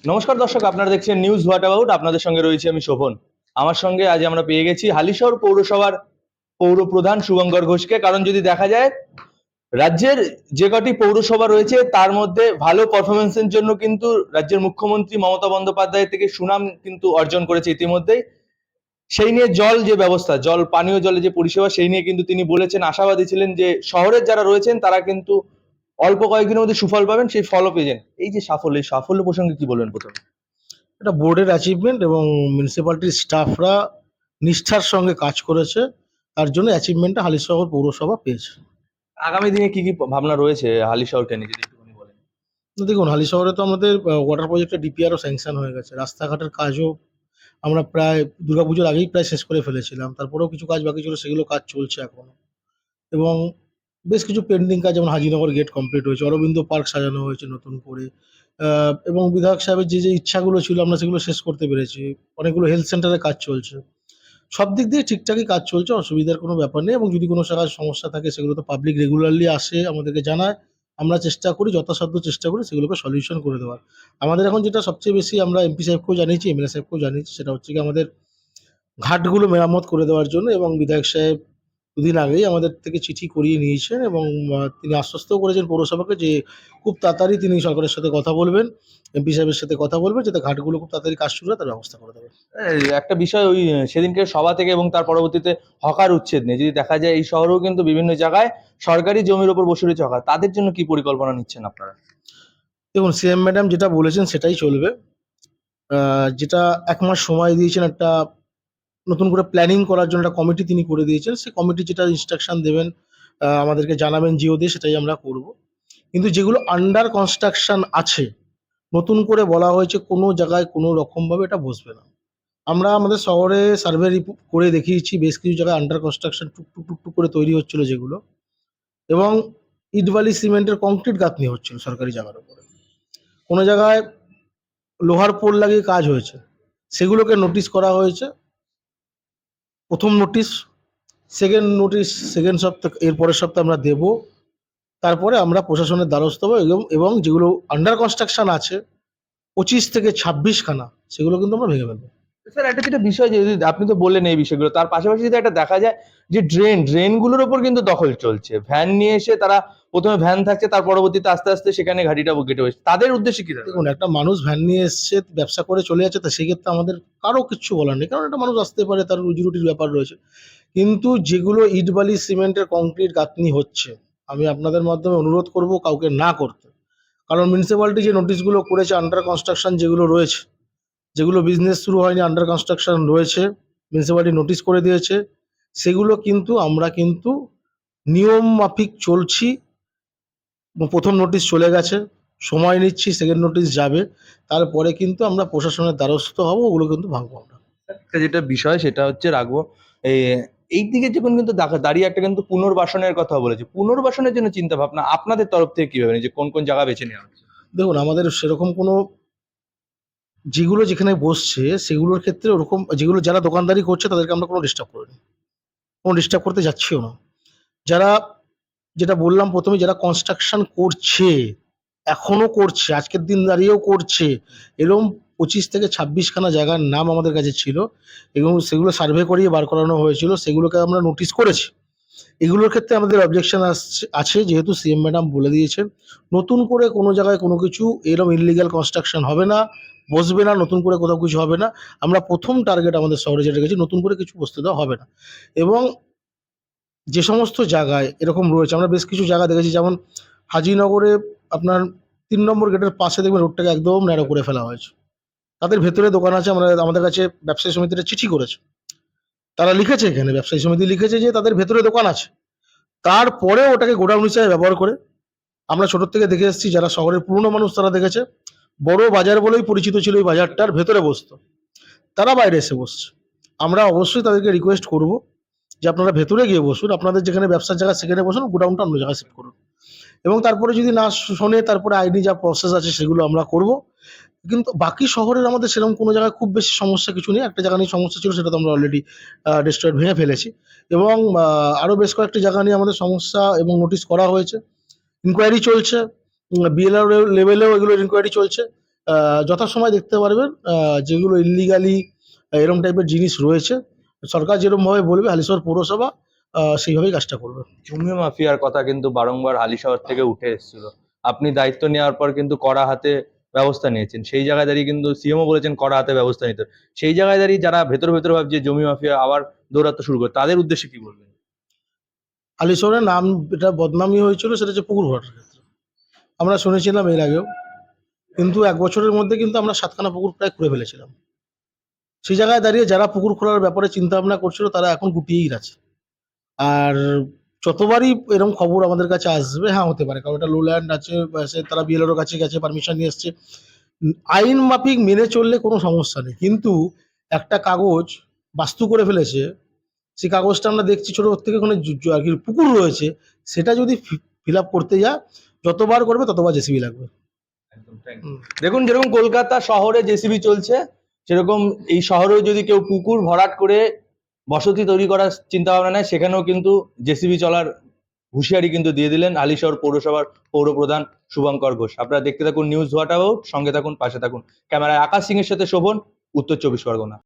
নমস্কার দর্শক, আপনারা দেখছেন নিউজ হোয়াট অ্যাবাউট। আপনাদের সঙ্গে রয়েছে আমি শোভন। আমার সঙ্গে আজ আমরা পেয়ে গেছি হালিশহর পৌরসভার পৌর প্রধান শুভঙ্কর ঘোষকে। কারণ যদি দেখা যায়, রাজ্যের যে কটি পৌরসভা রয়েছে তার মধ্যে ভালো পারফরমেন্সের জন্য কিন্তু রাজ্যের মুখ্যমন্ত্রী মমতা বন্দ্যোপাধ্যায় থেকে সুনাম কিন্তু অর্জন করেছে ইতিমধ্যেই। সেই নিয়ে যে ব্যবস্থা, পানীয় জলের যে পরিষেবা, সেই নিয়ে কিন্তু তিনি বলেছেন, আশাবাদী ছিলেন যে শহরের যারা রয়েছেন তারা কিন্তু অল্প কয়েকদিনের মধ্যে সুফল পাবেন, সেই ফলও পেয়েছেন। এই যে সাফল্য, এই সাফল্য প্রসঙ্গে কি বলবেন প্রথমে? এটা বোর্ডের অ্যাচিভমেন্ট এবং মিউনিসিপ্যালিটির স্টাফরা নিষ্ঠার সঙ্গে কাজ করেছে। তার জন্য অ্যাচিভমেন্টটা হালিশহর পৌরসভা পেয়েছে। আগামী দিনে কি কি ভাবনা রয়েছে হালিশহরকে নিয়ে, যদি একটুখানি বলেন। তো দেখুন, হালিশহরে তো আমাদের ওয়াটার প্রজেক্টের ডিপিআরও স্যাংশন হয়ে গেছে। রাস্তাঘাটের কাজও আমরা প্রায় দুর্গাপুজোর আগেই প্রায় শেষ করে ফেলেছিলাম। তারপরেও কিছু কাজ বাকি ছিল, সেগুলো কাজ চলছে এখনো। এবং বেশ কিছু পেন্ডিং কাজ, যেমন হাজিনগর গেট কমপ্লিট হয়েছে, অরবিন্দ পার্ক সাজানো হয়েছে নতুন করে। এবং বিধায়ক সাহেবের যে ইচ্ছাগুলো ছিল আমরা সেগুলো শেষ করতে পেরেছি। অনেকগুলো হেলথ সেন্টারে কাজ চলছে। সব দিক দিয়ে ঠিকঠাকই কাজ চলছে, অসুবিধার কোনো ব্যাপার নেই। এবং যদি কোনো জায়গায় সমস্যা থাকে সেগুলো তো পাবলিক রেগুলারলি আসে, আমাদেরকে জানায়। আমরা চেষ্টা করি, যথাসাধ্য চেষ্টা করি সেগুলোকে সলিউশন করে দেওয়ার। আমাদের এখন যেটা সবচেয়ে বেশি, আমরা এমপি সাহেবকেও জানিয়েছি, এমএলএ সাহেবকেও জানিয়েছি, সেটা হচ্ছে গিয়ে আমাদের ঘাটগুলো মেরামত করে দেওয়ার জন্য। এবং বিধায়ক সাহেব দুদিন আগেই আমাদের থেকে চিঠি করিয়ে নিয়েছেন এবং তিনি আশ্বস্তও করেছেন পৌরসভাকে যে খুব তাড়াতাড়ি তিনি সরকারের সাথে কথা বলবেন, এমপি সাহেবের সাথে কথা বলবেন, যাতে ঘাটগুলো খুব তাড়াতাড়ি কাজ শুরু হয় তার ব্যবস্থা করে দেবেন। এই একটা বিষয়, ওই সেদিনকে সভা থেকে এবং তার পরবর্তীতে হকার উচ্ছেদ নিয়ে যদি দেখা যায়, এই শহরেও কিন্তু বিভিন্ন জায়গায় সরকারি জমির উপর বসে রয়েছে হকার, তাদের জন্য কি পরিকল্পনা নিচ্ছেন আপনারা? দেখুন, সিএম ম্যাডাম যেটা বলেছেন সেটাই চলবে। যেটা ১ মাস সময় দিয়েছেন একটা নতুন করে প্ল্যানিং করার জন্য, একটা কমিটি তিনি করে দিয়েছেন। সেই কমিটি যেটা ইনস্ট্রাকশন দেবেন, আমাদেরকে জানাবেন জিও দিয়ে, সেটাই আমরা করব। কিন্তু যেগুলো আন্ডার কনস্ট্রাকশন আছে, নতুন করে বলা হয়েছে কোনো জায়গায় কোনো রকমভাবে এটা বসবে না। আমরা আমাদের শহরে সার্ভে করে দেখিয়েছি, বেশ কিছু জায়গায় আন্ডার কনস্ট্রাকশন টুকটুক টুকটুক করে তৈরি হচ্ছিল যেগুলো, এবং ইট বালি সিমেন্টের কংক্রিট গাঁথনি হচ্ছিল সরকারি জায়গার উপরে। কোনো জায়গায় লোহার পোল লাগিয়ে কাজ হয়েছে, সেগুলোকে নোটিশ করা হয়েছে। প্রথম নোটিশ, সেকেন্ড নোটিশ সেকেন্ড সপ্তাহ, এর পরের সপ্তাহে আমরা দেব। তারপরে আমরা প্রশাসনের দ্বারস্থ হবো এবং যেগুলো আন্ডার কনস্ট্রাকশন আছে ২৫ থেকে ২৬ খানা, সেগুলো কিন্তু আমরা ভেঙে ফেলবো। স্যার, একটা যেটা বিষয়, যে যদি আপনি তো বললেন এই বিষয়গুলো, তার পাশাপাশি যদি একটা দেখা যায় যে ড্রেনগুলোর ওপর কিন্তু দখল চলছে, ভ্যান নিয়ে এসে তারা প্রথমে ভ্যান থাকছে, তার পরবর্তীতে আস্তে আস্তে সেখানে ঘাটিটা কেটে হয়েছে, তাদের উদ্দেশ্যে কি থাকবে? দেখুন, একটা মানুষ ভ্যান নিয়ে এসছে, ব্যবসা করে চলে যাচ্ছে, তো সেক্ষেত্রে আমাদের কারো কিচ্ছু বলার নেই, কারণ একটা মানুষ আসতে পারে, তার রুজি রুটির ব্যাপার রয়েছে। কিন্তু যেগুলো ইট বালি সিমেন্টের কংক্রিট গাঁথনি হচ্ছে, আমি আপনাদের মাধ্যমে অনুরোধ করব কাউকে না করতে। কারণ মিউনিসিপ্যালিটি যে নোটিশগুলো করেছে, আন্ডার কনস্ট্রাকশন যেগুলো রয়েছে, যেগুলো বিজনেস শুরু হয়নি, আন্ডার কনস্ট্রাকশন রয়েছে, মিউনিসিপ্যালিটি নোটিশ করে দিয়েছে, সেগুলো কিন্তু আমরা কিন্তু নিয়ম মাফিক চলছি। প্রথম নোটিশ চলে গেছে, সময় নিচ্ছি, সেকেন্ড নোটিশ যাবে। তারপরে কিন্তু আমরা প্রশাসনের দ্বারস্থ হব, ওগুলো কিন্তু ভাঙবো আমরা। একটা যেটা বিষয় সেটা হচ্ছে রাখবো, এই এই দিকে যখন কিন্তু দাঁড়িয়ে একটা কিন্তু পুনর্বাসনের কথা বলেছে, পুনর্বাসনের জন্য চিন্তা ভাবনা আপনাদের তরফ থেকে কি ভাবেন, যে কোন কোন জায়গা বেছে নেওয়া হচ্ছে? দেখুন, আমাদের সেরকম কোনো, যেগুলো যেখানে বসছে সেগুলোর ক্ষেত্রে ওরকম, যেগুলো যারা দোকানদারি করছে তাদেরকে আমরা কোনো ডিস্টার্ব করিনি, কোনো ডিস্টার্ব করতে যাচ্ছিও না। যারা, যেটা বললাম প্রথমে, যারা কনস্ট্রাকশন করছে, এখনো করছে, আজকের দিন দাঁড়িয়েও করছে, এরকম ২৫ থেকে ২৬ খানা জায়গার নাম আমাদের কাছে ছিল এবং সেগুলো সার্ভে করিয়ে বার করানো হয়েছিল, সেগুলোকে আমরা নোটিশ করেছি। এগুলোর ক্ষেত্রে আমাদের অবজেকশন আছে, যেহেতু সিএম ম্যাডাম বলে দিয়েছেন নতুন করে কোনো জায়গায় কোনো কিছু এরকম ইললিগাল কনস্ট্রাকশন হবে না, বসবে না, নতুন করে কোথাও কিছু হবে না। আমরা প্রথম টার্গেট আমাদের শহরে যেটা রেখেছি, নতুন করে কিছু বসতে দেওয়া হবে না। এবং যে সমস্ত জায়গায় এরকম রয়েছে, আমরা বেশ কিছু জায়গা দেখেছি, যেমন হাজিনগরে আপনার ৩ নম্বর গেটের পাশে দেখবেন রোডটাকে একদম ন্যারো করে ফেলা হয়েছে। তাদের ভেতরে দোকান আছে, আমাদের কাছে ব্যবসায়ী সমিতিরা চিঠি করেছে। তারা লিখেছে, এখানে ব্যবসায়ী সমিতি লিখেছে যে তাদের ভেতরে দোকান আছে। তারপরে ওটাকে গোডাউন হিসেবে ব্যবহার করে, আমরা ছোটোর থেকে দেখে এসেছি, যারা শহরের পুরনো মানুষ তারা দেখেছে, বড় বাজার বলেই পরিচিত ছিল ওই বাজারটার ভেতরে বসতো, তারা বাইরে এসে বসছে। আমরা অবশ্যই তাদেরকে রিকোয়েস্ট করব যে আপনারা ভেতরে গিয়ে বসুন, আপনাদের যেখানে ব্যবসার জায়গা সেখানে বসুন, গোডাউনটা অন্য জায়গায় শিফট করুন। এবং তারপরে যদি না শোনে, তারপরে আইনি যা প্রসেস আছে সেগুলো আমরা করব। কিন্তু বাকি শহরের আমাদের সেরকম কোনো জায়গায় খুব বেশি সমস্যা কিছু নেই। একটা জায়গা নিয়ে সমস্যা ছিল, সেটা তো আমরা অলরেডি ডেস্ট্রয়েড ভেঙে ফেলেছি। এবং আরও বেশ কয়েকটি জায়গা নিয়ে আমাদের সমস্যা এবং নোটিশ করা হয়েছে, ইনকোয়ারি চলছে, বিএলআর লেভেলেও এগুলোর ইনকোয়ারি চলছে। যথাসময় দেখতে পারবেন যেগুলো ইল্লিগালি এরকম টাইপের জিনিস রয়েছে, সরকার যেরকমভাবে বলবে হালিশহর পৌরসভা সেইভাবেই কাজটা করবে। জমি মাফিয়ার কথা কিন্তু বারংবার হালিশহর থেকে উঠে এসেছিল। আপনি দায়িত্ব নেওয়ার পর কিন্তু কড়া হাতে ব্যবস্থা নিয়েছেন। সেই জায়গায় দাঁড়িয়ে কিন্তু সিএমও বলেছেন কড়া হাতে ব্যবস্থা নিতে। সেই জায়গায় দাঁড়িয়ে যারা ভেতর ভেতর ভাবছে জমি মাফিয়া আবার দৌড়াতে শুরু করে, তাদের উদ্দেশ্যে কি বলবেন? হালিশহরের নাম এটা বদনামই হয়েছিল, সেটা হচ্ছে পুকুর ভরাটের ক্ষেত্রে। আমরা শুনেছিলাম এর আগেও, কিন্তু 1 বছরের মধ্যে কিন্তু আমরা 7খানা পুকুর প্রায় খুঁড়ে ফেলেছিলাম। সেই জায়গায় দাঁড়িয়ে যারা পুকুর খোঁড়ার ব্যাপারে চিন্তা ভাবনা করছিল তারা এখন গুটিয়েই আছে। আর যতবারই এরকম খবর আমাদের কাছে আসবে, হ্যাঁ হতে পারে, কারণ এটা লোল্যান্ড আছে, তারা বিএলআরওর কাছে গেছে, পারমিশন নিয়ে এসছে। আইন মাফিক মেনে চললে কোনো সমস্যা নেই, কিন্তু একটা কাগজ বাস্তু করে ফেলেছে, সেই কাগজটা আমরা দেখছি ছোট থেকে ওখানে আর কি পুকুর রয়েছে, সেটা যদি ফিল আপ করতে যায় যতবার করবে ততবার জেসিবি লাগবে। একদম, thank you. হুম। দেখুন, যেরকম কলকাতা শহরে জেসিবি চলছে, সেরকম এই শহরেও যদি কেউ পুকুর ভরাট করে বসতি তৈরি করার চিন্তা ভাবনা নেয়, সেখানেও কিন্তু জেসিবি চলার হুঁশিয়ারি কিন্তু দিয়ে দিলেন হালিশহর পৌরসভার পৌরপ্রধান শুভঙ্কর ঘোষ। আপনারা দেখতে থাকুন নিউজ হোয়াট অ্যাবাউট, সঙ্গে থাকুন, পাশে থাকুন। ক্যামেরায় আকাশ সিং এর সাথে শোভন, উত্তর 24 পরগনা।